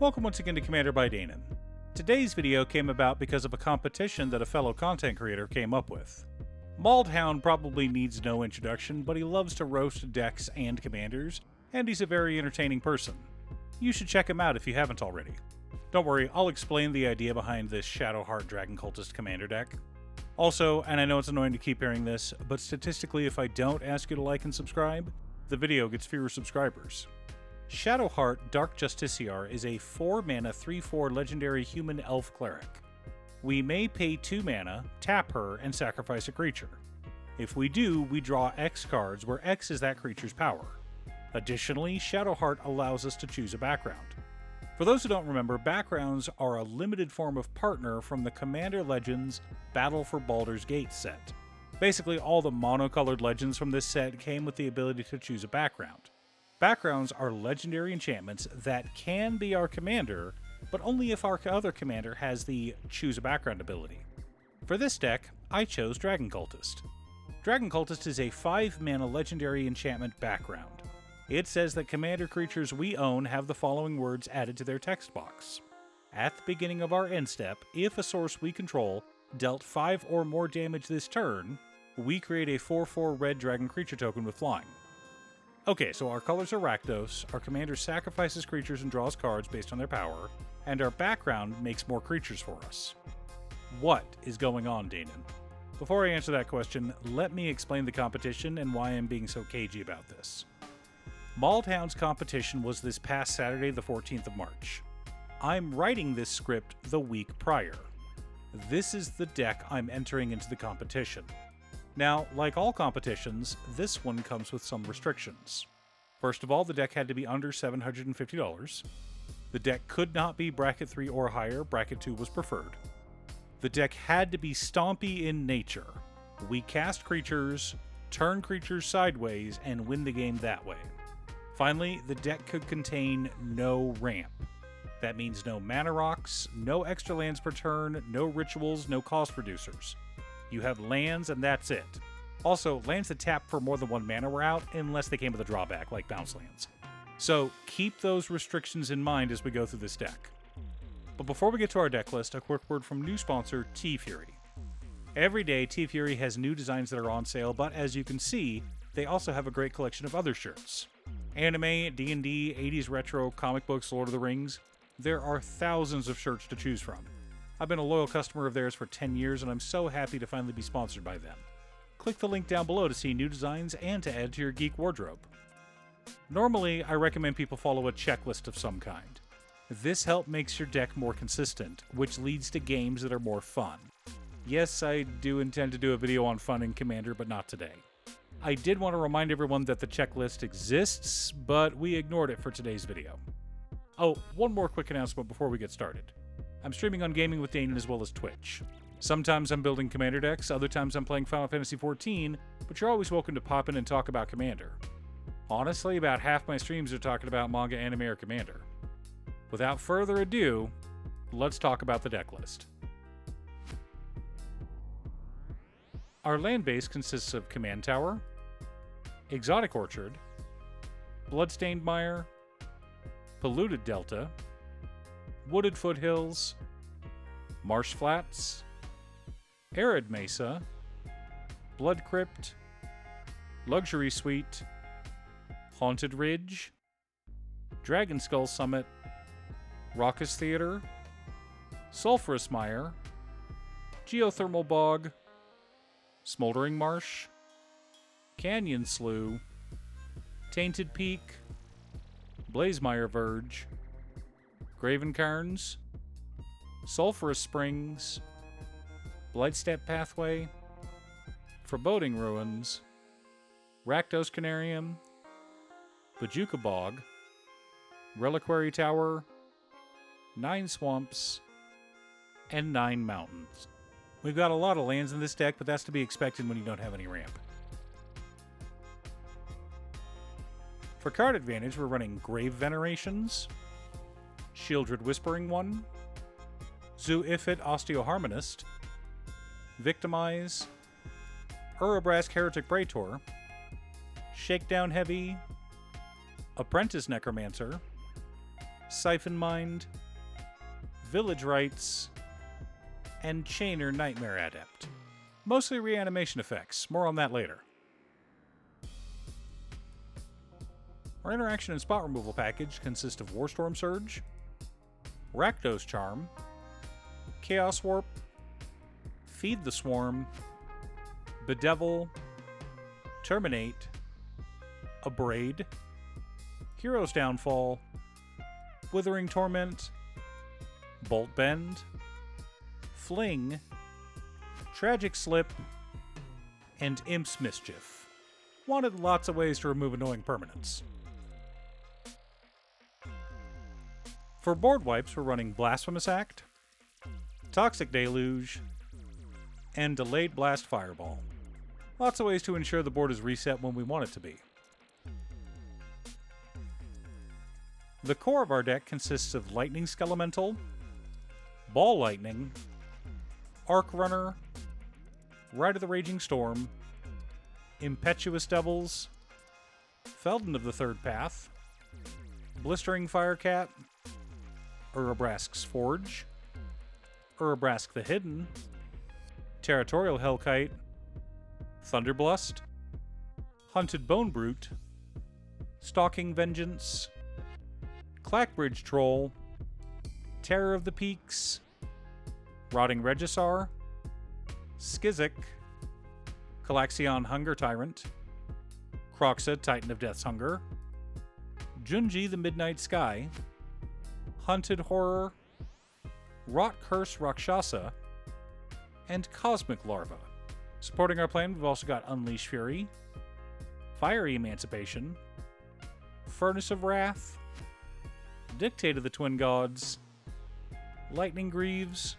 Welcome once again to Commander by Danon. Today's video came about because of a competition that a fellow content creator came up with. Mauled probably needs no introduction, but he loves to roast decks and commanders, and he's a very entertaining person. You should check him out if you haven't already. Don't worry, I'll explain the idea behind this Shadowheart Dragon Cultist commander deck. Also, and I know it's annoying to keep hearing this, but statistically if I don't ask you to like and subscribe, the video gets fewer subscribers. Shadowheart Dark Justiciar is a 4-mana 3/4 legendary human elf cleric. We may pay 2 mana, tap her, and sacrifice a creature. If we do, we draw X cards, where X is that creature's power. Additionally, Shadowheart allows us to choose a background. For those who don't remember, backgrounds are a limited form of partner from the Commander Legends Battle for Baldur's Gate set. Basically, all the monocolored legends from this set came with the ability to choose a background. Backgrounds are legendary enchantments that can be our commander, but only if our other commander has the choose a background ability. For this deck, I chose Dragon Cultist. Dragon Cultist is a 5-mana legendary enchantment background. It says that commander creatures we own have the following words added to their text box. At the beginning of our end step, if a source we control dealt 5 or more damage this turn, we create a 4/4 red dragon creature token with flying. Okay, so our colors are Rakdos, our commander sacrifices creatures and draws cards based on their power, and our background makes more creatures for us. What is going on, Danon? Before I answer that question, let me explain the competition and why I'm being so cagey about this. Mauled competition was this past Saturday, the 14th of March. I'm writing this script the week prior. This is the deck I'm entering into the competition. Now, like all competitions, this one comes with some restrictions. First of all, the deck had to be under $750. The deck could not be bracket 3 or higher, bracket 2 was preferred. The deck had to be stompy in nature. We cast creatures, turn creatures sideways, and win the game that way. Finally, the deck could contain no ramp. That means no mana rocks, no extra lands per turn, no rituals, no cost reducers. You have lands and that's it. Also, lands that tap for more than 1 mana were out, unless they came with a drawback, like bounce lands. So keep those restrictions in mind as we go through this deck. But before we get to our deck list, a quick word from new sponsor, T-Fury. Every day, T-Fury has new designs that are on sale, but as you can see, they also have a great collection of other shirts. Anime, D&D, 80s retro, comic books, Lord of the Rings. There are thousands of shirts to choose from. I've been a loyal customer of theirs for 10 years, and I'm so happy to finally be sponsored by them. Click the link down below to see new designs and to add to your geek wardrobe. Normally, I recommend people follow a checklist of some kind. This help makes your deck more consistent, which leads to games that are more fun. Yes, I do intend to do a video on fun in Commander, but not today. I did want to remind everyone that the checklist exists, but we ignored it for today's video. Oh, one more quick announcement before we get started. I'm streaming on Gaming with Danon as well as Twitch. Sometimes I'm building Commander decks, other times I'm playing Final Fantasy XIV, but you're always welcome to pop in and talk about Commander. Honestly, about half my streams are talking about manga, anime, or Commander. Without further ado, let's talk about the deck list. Our land base consists of Command Tower, Exotic Orchard, Bloodstained Mire, Polluted Delta, Wooded Foothills, Marsh Flats, Arid Mesa, Blood Crypt, Luxury Suite, Haunted Ridge, Dragon Skull Summit, Raucous Theater, Sulphurous Mire, Geothermal Bog, Smoldering Marsh, Canyon Slough, Tainted Peak, Blazemire Verge, Graven Cairns, Sulphurous Springs, Blightstep Pathway, Foreboding Ruins, Rakdos Canarium, Bajuka Bog, Reliquary Tower, 9 Swamps, and 9 Mountains. We've got a lot of lands in this deck, but that's to be expected when you don't have any ramp. For card advantage, we're running Grave Venerations, Shieldred Whispering One, Zu-Ifit Osteoharmonist, Victimize, Urabrask Heretic Praetor, Shakedown Heavy, Apprentice Necromancer, Siphon Mind, Village Rites, and Chainer Nightmare Adept. Mostly reanimation effects, more on that later. Our interaction and spot removal package consists of Warstorm Surge, Rakdos Charm, Chaos Warp, Feed the Swarm, Bedevil, Terminate, Abrade, Hero's Downfall, Withering Torment, Bolt Bend, Fling, Tragic Slip, and Imp's Mischief. Wanted lots of ways to remove annoying permanents. For board wipes, we're running Blasphemous Act, Toxic Deluge, and Delayed Blast Fireball. Lots of ways to ensure the board is reset when we want it to be. The core of our deck consists of Lightning Skelemental, Ball Lightning, Arc Runner, Ride of the Raging Storm, Impetuous Devils, Felden of the Third Path, Blistering Firecat, Urabrask's Forge, Urabrask the Hidden, Territorial Hellkite, Thunderblust, Hunted Bone Brute, Stalking Vengeance, Clackbridge Troll, Terror of the Peaks, Rotting Regisar, Skizik, Calaxion Hunger Tyrant, Kroxa Titan of Death's Hunger, Junji the Midnight Sky, Hunted Horror, Rot Curse Rakshasa, and Cosmic Larva. Supporting our plan, we've also got Unleash Fury, Fiery Emancipation, Furnace of Wrath, Dictate of the Twin Gods, Lightning Greaves,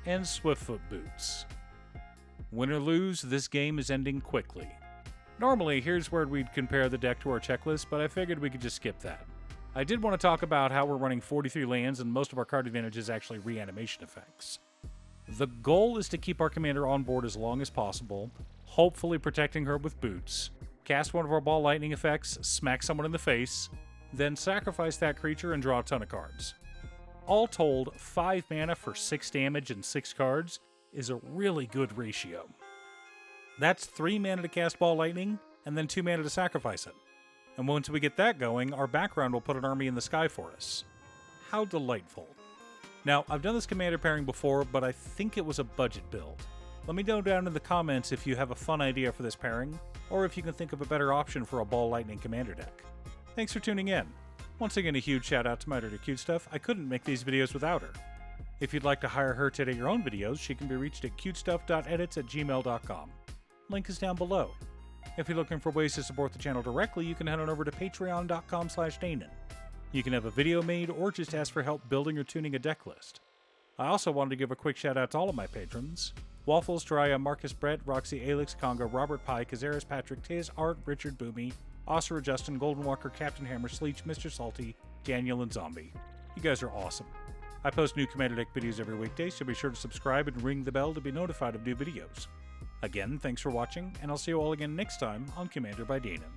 and Swiftfoot Boots. Win or lose, this game is ending quickly. Normally, here's where we'd compare the deck to our checklist, but I figured we could just skip that. I did want to talk about how we're running 43 lands and most of our card advantage is actually reanimation effects. The goal is to keep our commander on board as long as possible, hopefully protecting her with boots, cast one of our ball lightning effects, smack someone in the face, then sacrifice that creature and draw a ton of cards. All told, 5 mana for 6 damage and 6 cards is a really good ratio. That's 3 mana to cast ball lightning, and then 2 mana to sacrifice it. And once we get that going, our background will put an army in the sky for us. How delightful. Now, I've done this commander pairing before, but I think it was a budget build. Let me know down in the comments if you have a fun idea for this pairing, or if you can think of a better option for a ball lightning commander deck. Thanks for tuning in. Once again, a huge shout out to my editor Cutestuff. I couldn't make these videos without her. If you'd like to hire her to edit your own videos, she can be reached at cutestuff.edits@gmail.com. Link is down below. If you're looking for ways to support the channel directly, you can head on over to patreon.com/Danon. You can have a video made or just ask for help building or tuning a deck list. I also wanted to give a quick shout out to all of my patrons: Waffles, Drya, Marcus, Brett, Roxy, Alex, Conga, Robert Pye, Kazaris, Patrick, Tiz, Art, Richard, Boomy, Osira, Justin, Golden Walker, Captain Hammer, Sleech, Mr. Salty, Daniel, and Zombie. You guys are awesome. I post new Commander Deck videos every weekday, so be sure to subscribe and ring the bell to be notified of new videos. Again, thanks for watching, and I'll see you all again next time on Commander by Danon.